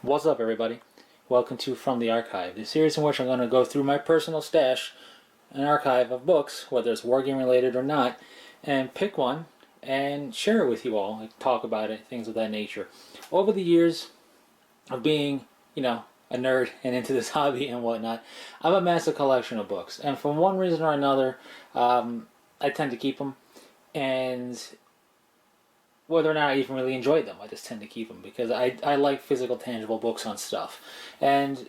What's up, everybody? Welcome to From the Archive, the series in which I'm going to go through my personal stash, an archive of books, whether it's wargame related or not, and pick one and share it with you all, like talk about it, things of that nature. Over the years of being, a nerd and into this hobby and whatnot, I've amassed a collection of books, and for one reason or another, I tend to keep them, and whether or not I even really enjoy them, I just tend to keep them because I like physical, tangible books on stuff. And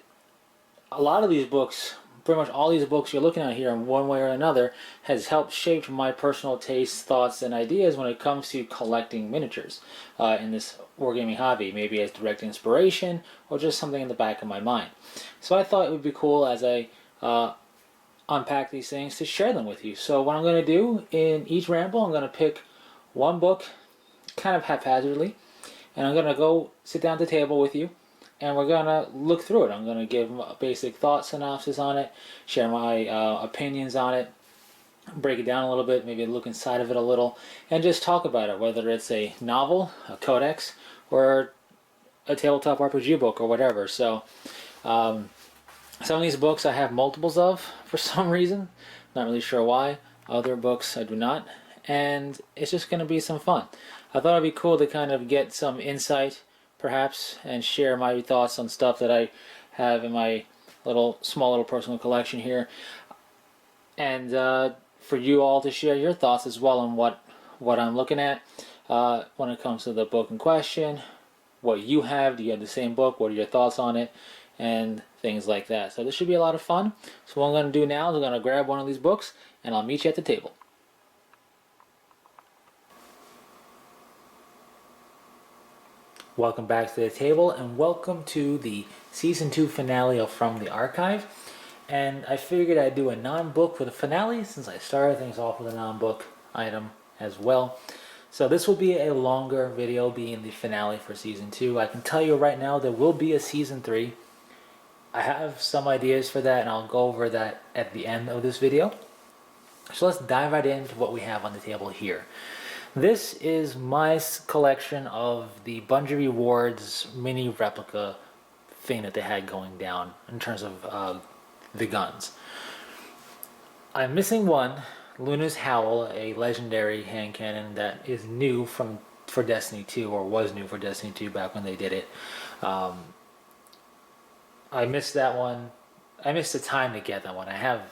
a lot of these books, pretty much all these books you're looking at here in one way or another, has helped shape my personal tastes, thoughts, and ideas when it comes to collecting miniatures in this wargaming hobby, maybe as direct inspiration or just something in the back of my mind. So I thought it would be cool as I unpack these things to share them with you. So what I'm going to do in each ramble, I'm going to pick one book kind of haphazardly, and I'm gonna go sit down at the table with you, and we're gonna look through it. I'm gonna give a basic thought synopsis on it, share my opinions on it, break it down a little bit, maybe look inside of it a little, and just talk about it, whether it's a novel, a codex, or a tabletop RPG book or whatever. So some of these books I have multiples of for some reason, not really sure why. Other books I do not, and it's just going to be some fun. I thought it'd be cool to kind of get some insight, perhaps, and share my thoughts on stuff that I have in my small little personal collection here, and for you all to share your thoughts as well on what I'm looking at when it comes to the book in question. What you have? Do you have the same book? What are your thoughts on it? And things like that. So this should be a lot of fun. So what I'm going to do now is I'm going to grab one of these books, and I'll meet you at the table. Welcome back to the table, and welcome to the Season 2 finale of From the Archive. And I figured I'd do a non-book for the finale, since I started things off with a non-book item as well. So this will be a longer video, being the finale for Season 2. I can tell you right now there will be a Season 3. I have some ideas for that, and I'll go over that at the end of this video. So let's dive right into what we have on the table here. This is my collection of the Bungie Rewards mini replica thing that they had going down in terms of the guns. I'm missing one, Luna's Howl, a legendary hand cannon that is new for Destiny 2, or was new for Destiny 2 back when they did it. I missed that one. I missed the time to get that one. I have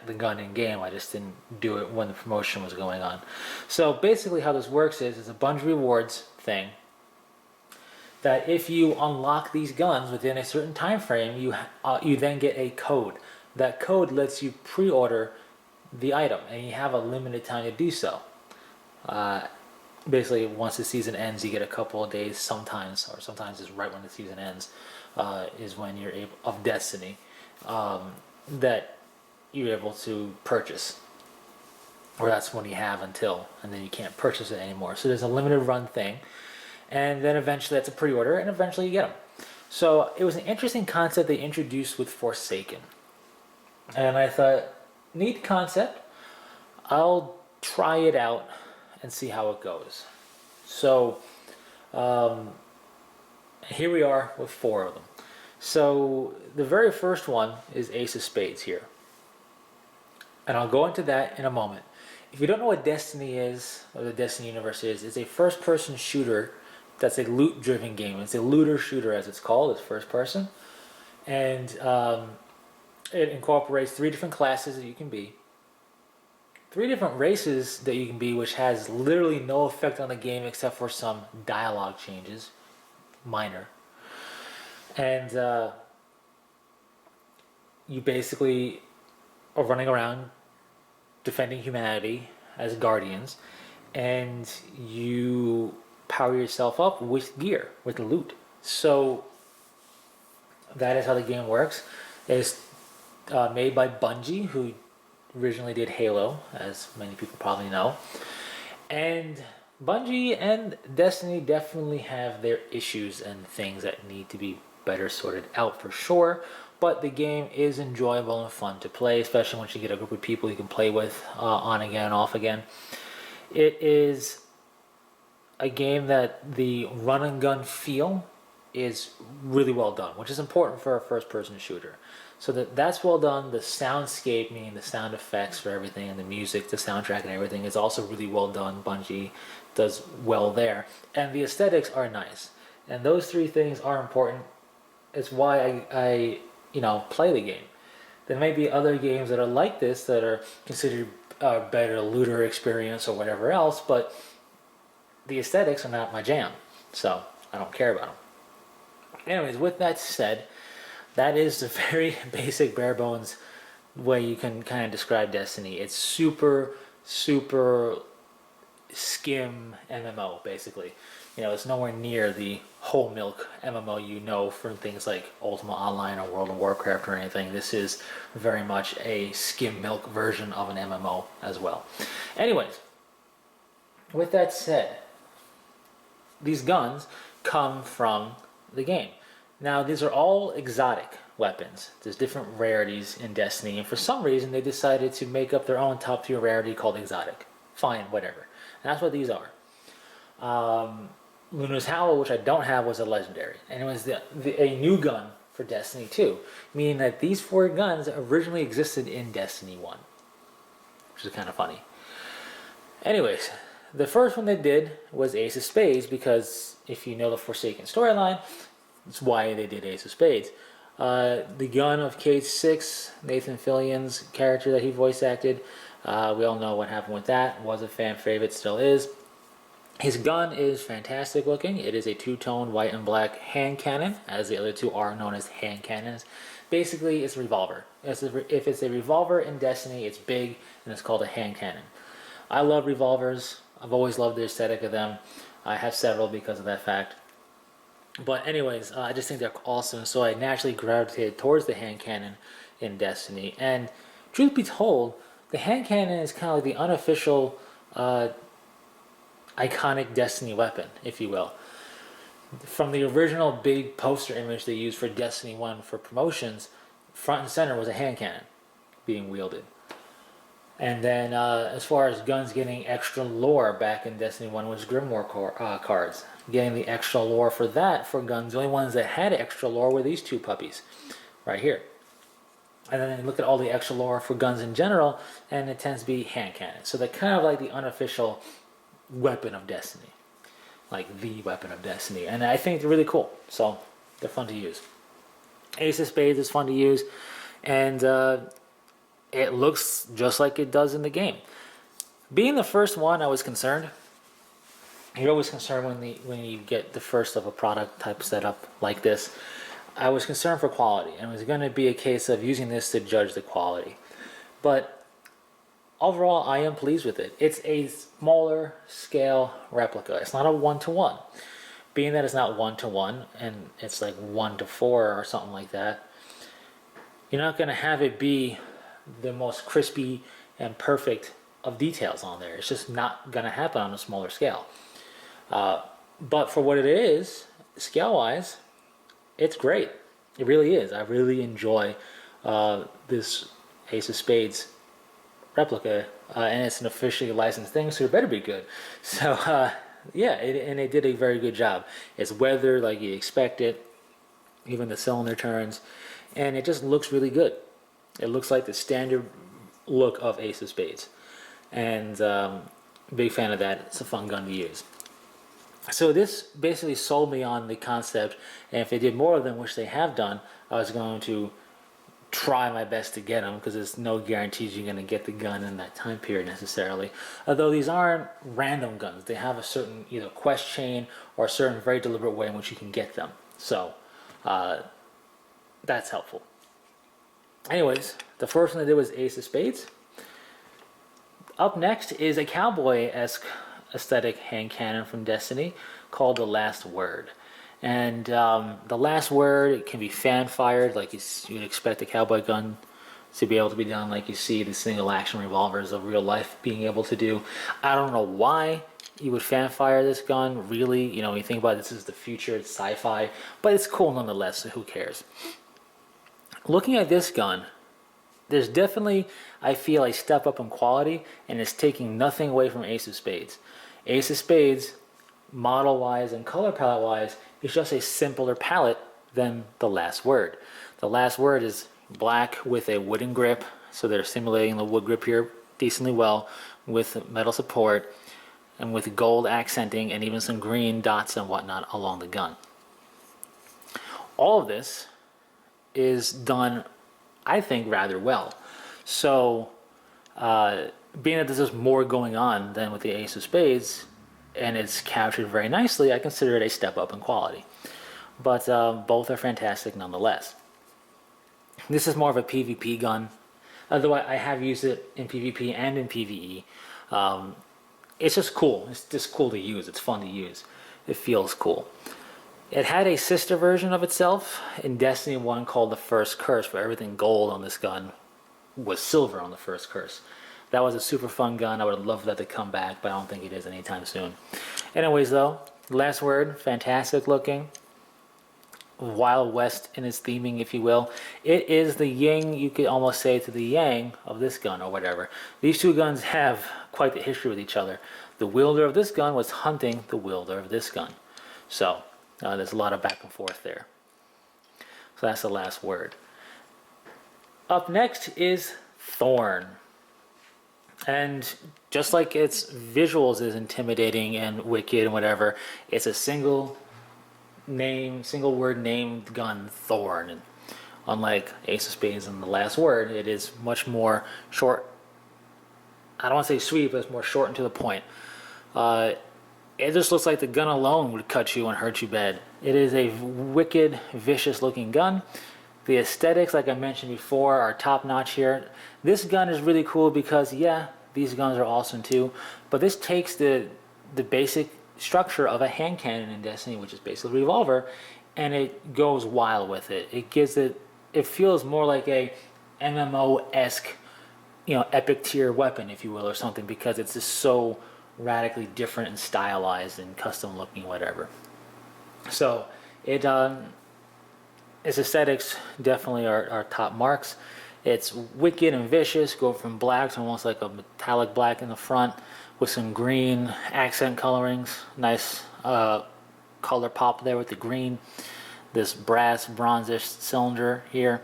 the gun in game, I just didn't do it when the promotion was going on. So basically how this works is it's a Bungie Rewards thing that if you unlock these guns within a certain time frame, you then get a code. That code lets you pre-order the item, and you have a limited time to do so. Basically, once the season ends, you get a couple of days sometimes, or sometimes it's right when the season ends, is when you're able, of Destiny, that you're able to purchase, or that's when you have until, and then you can't purchase it anymore. So there's a limited run thing, and then eventually that's a pre-order, and eventually you get them. So it was an interesting concept they introduced with Forsaken, and I thought, neat concept, I'll try it out and see how it goes. So here we are with 4 of them. So the very first one is Ace of Spades here, and I'll go into that in a moment. If you don't know what Destiny is, or the Destiny universe is, it's a first-person shooter that's a loot-driven game. It's a looter shooter, as it's called. It's first person, and it incorporates 3 different classes that you can be, 3 different races that you can be, which has literally no effect on the game except for some dialogue changes, minor. And you basically are running around defending humanity as guardians, and you power yourself up with gear, with loot. So that is how the game works. It's made by Bungie, who originally did Halo, as many people probably know. And Bungie and Destiny definitely have their issues and things that need to be better sorted out for sure. But the game is enjoyable and fun to play, especially once you get a group of people you can play with on again and off again. It is a game that the run and gun feel is really well done, which is important for a first-person shooter. So that's well done. The soundscape, meaning the sound effects for everything, and the music, the soundtrack, and everything is also really well done. Bungie does well there, and the aesthetics are nice. And those three things are important. It's why I play the game. There may be other games that are like this that are considered a better looter experience or whatever else, but the aesthetics are not my jam, so I don't care about them. Anyways, with that said, that is the very basic, bare bones way you can kind of describe Destiny. It's super, super skim MMO, basically. It's nowhere near the whole milk MMO from things like Ultima Online or World of Warcraft or anything. This is very much a skim milk version of an MMO as well. Anyways, with that said, these guns come from the game. Now, these are all exotic weapons. There's different rarities in Destiny, and for some reason they decided to make up their own top tier rarity called exotic. Fine, whatever. And that's what these are. Luna's Howl, which I don't have, was a legendary, and it was a new gun for Destiny 2, meaning that these 4 guns originally existed in Destiny 1, which is kind of funny. Anyways, the first one they did was Ace of Spades, because if you know the Forsaken storyline, that's why they did Ace of Spades. The gun of Cade 6, Nathan Fillion's character that he voice acted, we all know what happened with that. Was a fan favorite, still is. His gun is fantastic looking. It is a two-tone white and black hand cannon, as the other two are known as hand cannons. Basically, it's a revolver. If it's a revolver in Destiny, it's big, and it's called a hand cannon. I love revolvers. I've always loved the aesthetic of them. I have several because of that fact. But anyways, I just think they're awesome, so I naturally gravitated towards the hand cannon in Destiny. And truth be told, the hand cannon is kind of like the unofficial iconic Destiny weapon, if you will. From the original big poster image they used for Destiny 1 for promotions, front and center was a hand cannon being wielded. And then as far as guns getting extra lore back in Destiny 1 was Grimoire cards. Getting the extra lore for that for guns, the only ones that had extra lore were these 2 puppies right here. And then you look at all the extra lore for guns in general, and it tends to be hand cannons. So they're kind of like the unofficial weapon of Destiny. Like the weapon of Destiny. And I think they're really cool. So they're fun to use. Ace of Spades is fun to use. And it looks just like it does in the game. Being the first one, I was concerned. You're always concerned when you get the first of a product type setup like this. I was concerned for quality, and it was going to be a case of using this to judge the quality. But overall, I am pleased with it. It's a smaller scale replica. It's not a 1-to-1. Being that it's not 1-to-1, and it's like 1-to-4 or something like that, you're not going to have it be the most crispy and perfect of details on there. It's just not going to happen on a smaller scale. But for what it is, scale-wise, it's great. It really is. I really enjoy this Ace of Spades replica, and it's an officially licensed thing, so it better be good. So, yeah, and it did a very good job. It's weathered like you expect it, even the cylinder turns, and it just looks really good. It looks like the standard look of Ace of Spades, and big fan of that. It's a fun gun to use. So this basically sold me on the concept, and if they did more of them, which they have done, I was going to try my best to get them, because there's no guarantees you're going to get the gun in that time period necessarily. Although these aren't random guns. They have a certain either quest chain or a certain very deliberate way in which you can get them. So that's helpful. Anyways, the first one I did was Ace of Spades. Up next is a cowboy-esque aesthetic hand cannon from Destiny called The Last Word. And The Last Word can be fan-fired, like you'd expect a cowboy gun to be able to be done, like you see the single-action revolvers of real life being able to do. I don't know why you would fan-fire this gun, really. You know, when you think about it, this is the future, it's sci-fi, but it's cool nonetheless, so who cares? Looking at this gun, there's definitely, I feel, a step up in quality, and it's taking nothing away from Ace of Spades. Ace of Spades model-wise and color palette-wise, it's just a simpler palette than The Last Word. The Last Word is black with a wooden grip, so they're simulating the wood grip here decently well, with metal support and with gold accenting and even some green dots and whatnot along the gun. All of this is done, I think, rather well. So being that there's more going on than with the Ace of Spades, and it's captured very nicely, I consider it a step up in quality. But both are fantastic nonetheless. This is more of a PvP gun, although I have used it in PvP and in PvE. It's just cool. It's just cool to use. It's fun to use. It feels cool. It had a sister version of itself in Destiny 1 called the First Curse, where everything gold on this gun was silver on the First Curse. That was a super fun gun. I would love that to come back, but I don't think it is anytime soon. Anyways, though, Last Word, fantastic looking. Wild West in its theming, if you will. It is the yin, you could almost say, to the yang of this gun or whatever. These two guns have quite the history with each other. The wielder of this gun was hunting the wielder of this gun. So there's a lot of back and forth there. So that's The Last Word. Up next is Thorn. And just like its visuals is intimidating and wicked and whatever, it's a single word named gun, Thorn. And unlike Ace of Spades and The Last Word, it is much more short. I don't want to say sweet, but it's more short and to the point. It just looks like the gun alone would cut you and hurt you bad. It is a wicked, vicious looking gun. The aesthetics, like I mentioned before, are top notch here. This gun is really cool because, yeah, these guns are awesome too, but this takes the basic structure of a hand cannon in Destiny, which is basically a revolver, and it goes wild with it. It feels more like a MMO-esque, epic tier weapon, if you will, or something, because it's just so radically different and stylized and custom looking, whatever. So its aesthetics definitely are top marks. It's wicked and vicious, go from black to almost like a metallic black in the front with some green accent colorings. Nice color pop there with the green. This brass bronzish cylinder here.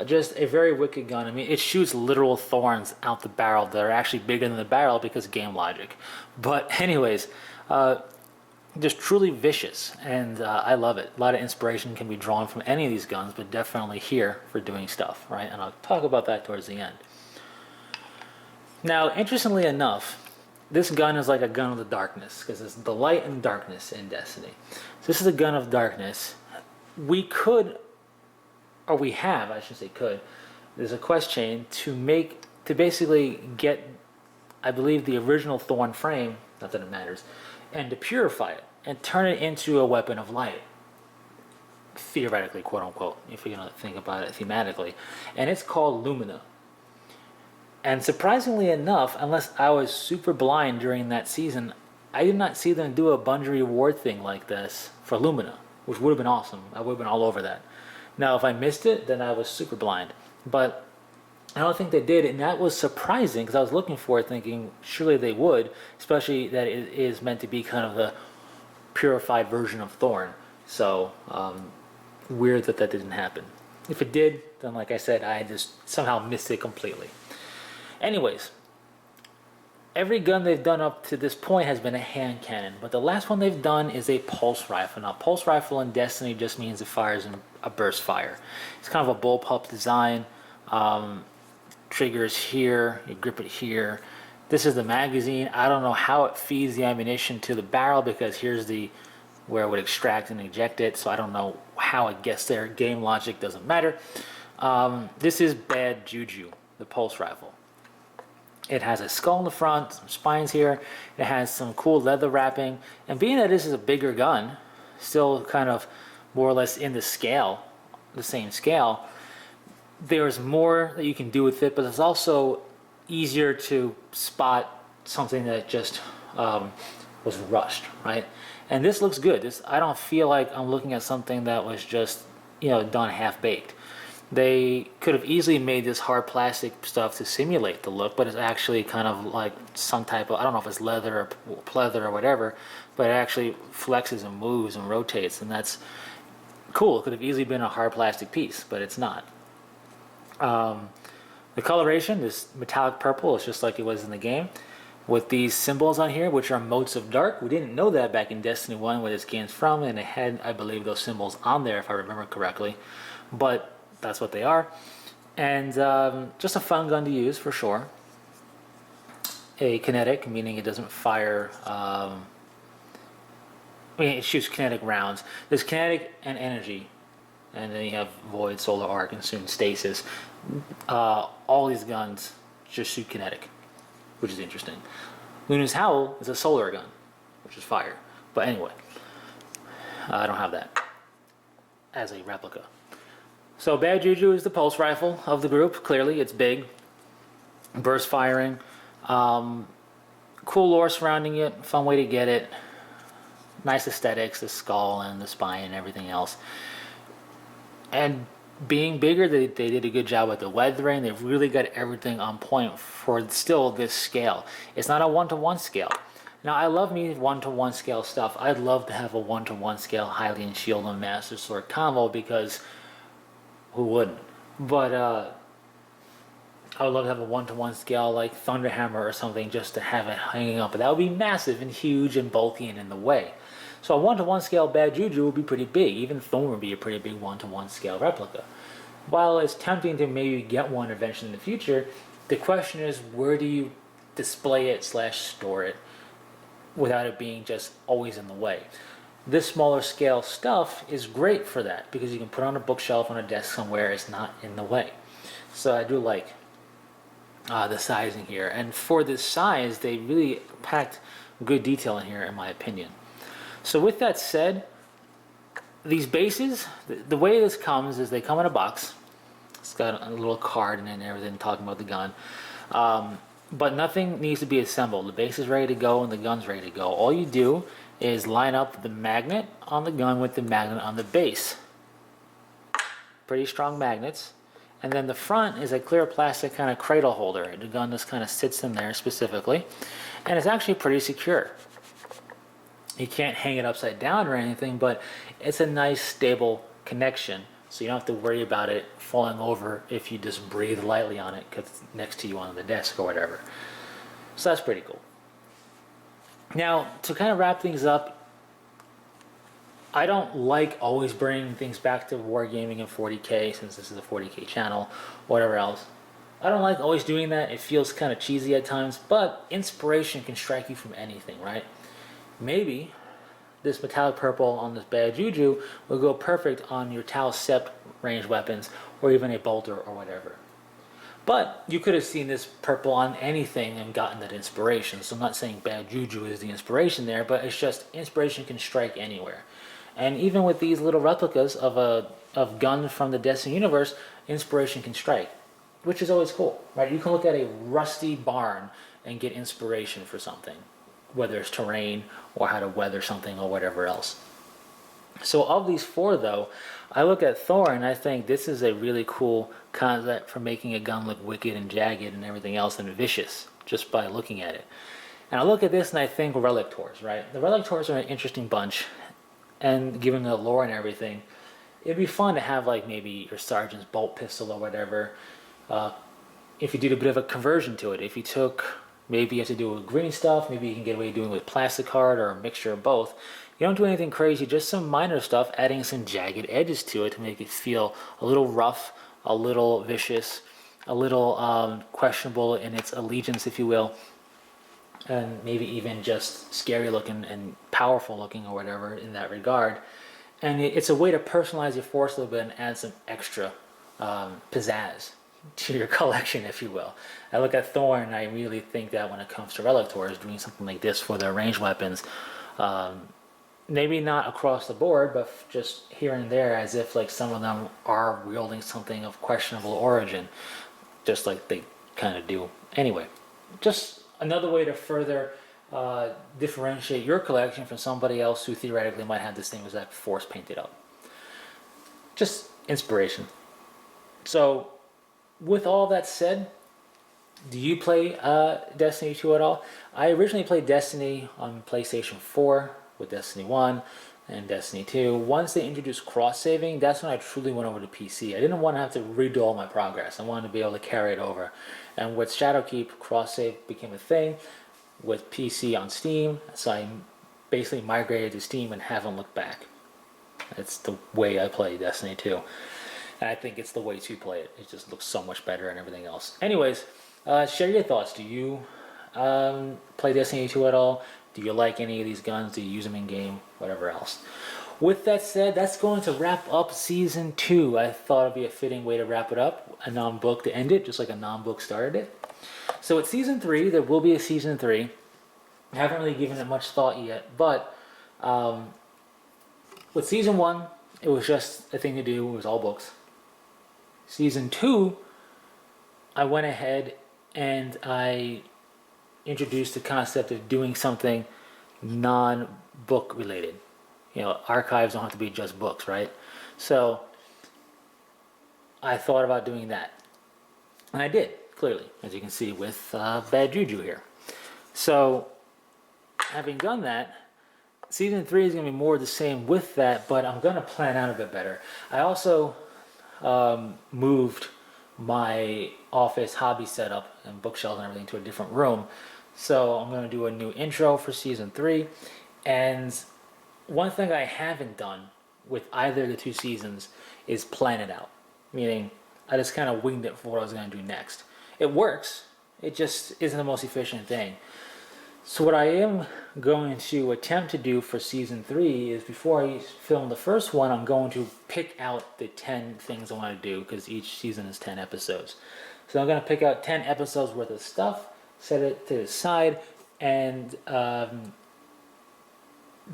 Just a very wicked gun. I mean, it shoots literal thorns out the barrel that are actually bigger than the barrel because game logic. But anyways, just truly vicious, and I love it. A lot of inspiration can be drawn from any of these guns, but definitely here for doing stuff, right? And I'll talk about that towards the end. Now, interestingly enough, this gun is like a gun of the darkness, because it's the light and darkness in Destiny. So this is a gun of darkness. We could, or we have, I should say could, there's a quest chain to basically get, I believe, the original Thorn frame, not that it matters, and to purify it and turn it into a weapon of light, theoretically, quote unquote, if you're going to think about it thematically. And it's called Lumina. And surprisingly enough, unless I was super blind during that season, I did not see them do a Bungie reward thing like this for Lumina, which would have been awesome. I would have been all over that. Now, if I missed it, then I was super blind. But I don't think they did, and that was surprising because I was looking for it thinking surely they would, especially that it is meant to be kind of the purified version of Thorn. So weird that didn't happen. If it did, then like I said, I just somehow missed it completely. Anyways, every gun they've done up to this point has been a hand cannon, but the last one they've done is a pulse rifle. Now, pulse rifle in Destiny just means it fires in a burst fire. It's kind of a bullpup design. Triggers here, you grip it here. This is the magazine. I don't know how it feeds the ammunition to the barrel because here's where it would extract and eject it, so I don't know how it gets there. Game logic doesn't matter. This is bad juju, the pulse rifle. It has a skull in the front, some spines here. It has some cool leather wrapping. And being that this is a bigger gun, still kind of more or less in the same scale, there's more that you can do with it, but it's also easier to spot something that just was rushed, right? And this looks good. I don't feel like I'm looking at something that was just, done half-baked. They could have easily made this hard plastic stuff to simulate the look, but it's actually kind of like some type of, I don't know if it's leather or pleather or whatever, but it actually flexes and moves and rotates, and that's cool. It could have easily been a hard plastic piece, but it's not. The coloration, this metallic purple, is just like it was in the game, with these symbols on here, which are motes of dark. We didn't know that back in Destiny 1 where this game's from, and it had, I believe, those symbols on there if I remember correctly. But that's what they are. And just a fun gun to use for sure. A kinetic, meaning it doesn't fire, I mean, it shoots kinetic rounds. There's kinetic and energy, and then you have void, solar arc, and soon stasis. All these guns just shoot kinetic, which is interesting. Luna's Howl is a solar gun, which is fire. But anyway, I don't have that as a replica. So Bad Juju is the pulse rifle of the group. Clearly, it's big, burst firing, cool lore surrounding it, fun way to get it, nice aesthetics, the skull and the spine and everything else. And being bigger, they did a good job with the weathering. They've really got everything on point for still this scale. It's not a 1-to-1 scale. Now, I love me 1-to-1 scale stuff. I'd love to have a 1-to-1 scale Hylian Shield and Master Sword combo, because who wouldn't? But I would love to have a 1-to-1 scale like Thunderhammer or something, just to have it hanging up. But that would be massive and huge and bulky and in the way. So a 1-to-1 scale Bad Juju would be pretty big. Even Thorn would be a pretty big 1-to-1 scale replica. While it's tempting to maybe get one eventually in the future, the question is, where do you display it / store it without it being just always in the way? This smaller scale stuff is great for that, because you can put it on a bookshelf on a desk somewhere. It's not in the way. So I do like the sizing here, and for this size they really packed good detail in here, in my opinion. So with that said, these bases, the way this comes is they come in a box. It's got a little card and everything talking about the gun, but nothing needs to be assembled. The base is ready to go and the gun's ready to go. All you do is line up the magnet on the gun with the magnet on the base. Pretty strong magnets. And then the front is a clear plastic kind of cradle holder. The gun just kind of sits in there specifically, and it's actually pretty secure. You can't hang it upside down or anything, but it's a nice stable connection, so you don't have to worry about it falling over if you just breathe lightly on it because it's next to you on the desk or whatever. So that's pretty cool. Now, to kind of wrap things up, I don't like always bringing things back to wargaming and 40k, since this is a 40k channel, whatever else. I don't like always doing that. It feels kind of cheesy at times, but inspiration can strike you from anything, right? Maybe this metallic purple on this Bad Juju will go perfect on your S2ep ranged weapons, or even a bolter or whatever. But you could have seen this purple on anything and gotten that inspiration. So I'm not saying Bad Juju is the inspiration there, but it's just inspiration can strike anywhere. And even with these little replicas of guns from the Destiny universe, inspiration can strike, which is always cool, right? You can look at a rusty barn and get inspiration for something, whether it's terrain or how to weather something or whatever else. So of these four, though, I look at Thor and I think this is a really cool concept for making a gun look wicked and jagged and everything else and vicious just by looking at it. And I look at this and I think Relictors, right? The Relictors are an interesting bunch, and given the lore and everything, it'd be fun to have like maybe your sergeant's bolt pistol or whatever. If you did a bit of a conversion to it, if you took, maybe you have to do with green stuff, maybe you can get away doing with plastic card or a mixture of both. You don't do anything crazy, just some minor stuff, adding some jagged edges to it to make it feel a little rough, a little vicious, a little questionable in its allegiance, if you will, and maybe even just scary looking and powerful looking or whatever in that regard. And it's a way to personalize your force a little bit and add some extra pizzazz to your collection, if you will. I look at Thor and I really think that when it comes to Relictors, doing something like this for their ranged weapons, maybe not across the board, but just here and there, as if like some of them are wielding something of questionable origin, just like they kind of do anyway. Just another way to further differentiate your collection from somebody else who theoretically might have the same exact force painted up. Just inspiration. So, with all that said, do you play Destiny 2 at all? I originally played Destiny on PlayStation 4 with Destiny 1 and Destiny 2. Once they introduced cross-saving, that's when I truly went over to PC. I didn't want to have to redo all my progress. I wanted to be able to carry it over. And with Shadowkeep, cross-save became a thing with PC on Steam, so I basically migrated to Steam and haven't looked back. It's the way I play Destiny 2. And I think it's the way to play it. It just looks so much better and everything else. Anyways, share your thoughts. Do you play Destiny 2 at all? Do you like any of these guns? Do you use them in game? Whatever else. With that said, that's going to wrap up Season 2. I thought it'd be a fitting way to wrap it up. A non-book to end it, just like a non-book started it. So with Season 3, there will be a Season 3. I haven't really given it much thought yet, but with Season 1, it was just a thing to do. It was all books. Season 2, I went ahead and I introduced the concept of doing something non-book related. You know, archives don't have to be just books, right? So I thought about doing that. And I did, clearly, as you can see with Bad Juju here. So, having done that, Season 3 is going to be more the same with that, but I'm going to plan out a bit better. I also moved my office hobby setup and bookshelves and everything to a different room. So I'm going to do a new intro for Season 3. And one thing I haven't done with either of the two seasons is plan it out. Meaning, I just kind of winged it for what I was going to do next. It works. It just isn't the most efficient thing. So what I am going to attempt to do for Season 3 is before I film the first one, I'm going to pick out the 10 things I want to do because each season is 10 episodes. So I'm going to pick out 10 episodes worth of stuff, set it to the side, and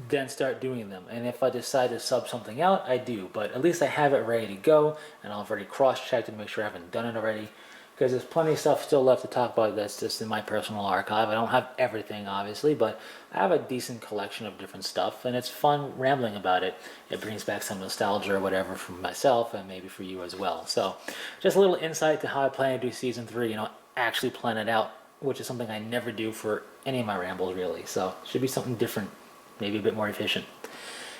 then start doing them. And if I decide to sub something out, I do. But at least I have it ready to go, and I've already cross-checked to make sure I haven't done it already. Because there's plenty of stuff still left to talk about that's just in my personal archive. I don't have everything, obviously, but I have a decent collection of different stuff, and it's fun rambling about it. It brings back some nostalgia or whatever for myself, and maybe for you as well. So, just a little insight to how I plan to do Season 3, you know, actually plan it out, which is something I never do for any of my rambles, really. So, it should be something different, maybe a bit more efficient.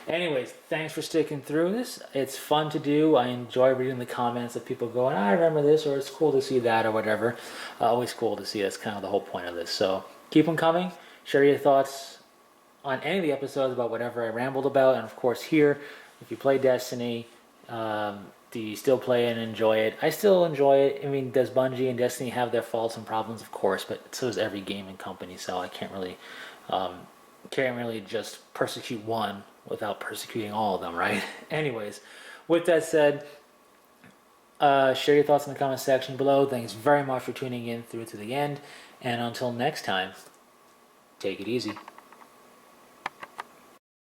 Anyways, thanks for sticking through this. It's fun to do. I enjoy reading the comments of people going, I remember this, or it's cool to see that, or whatever. Always cool to see. That's kind of the whole point of this. So keep them coming. Share your thoughts on any of the episodes about whatever I rambled about. And of course here, if you play Destiny, do you still play and enjoy it? I still enjoy it. I mean, does Bungie and Destiny have their faults and problems? Of course, but so does every gaming company. So I can't really just persecute one without persecuting all of them, right? Anyways, with that said, share your thoughts in the comment section below. Thanks very much for tuning in through to the end. And until next time, take it easy.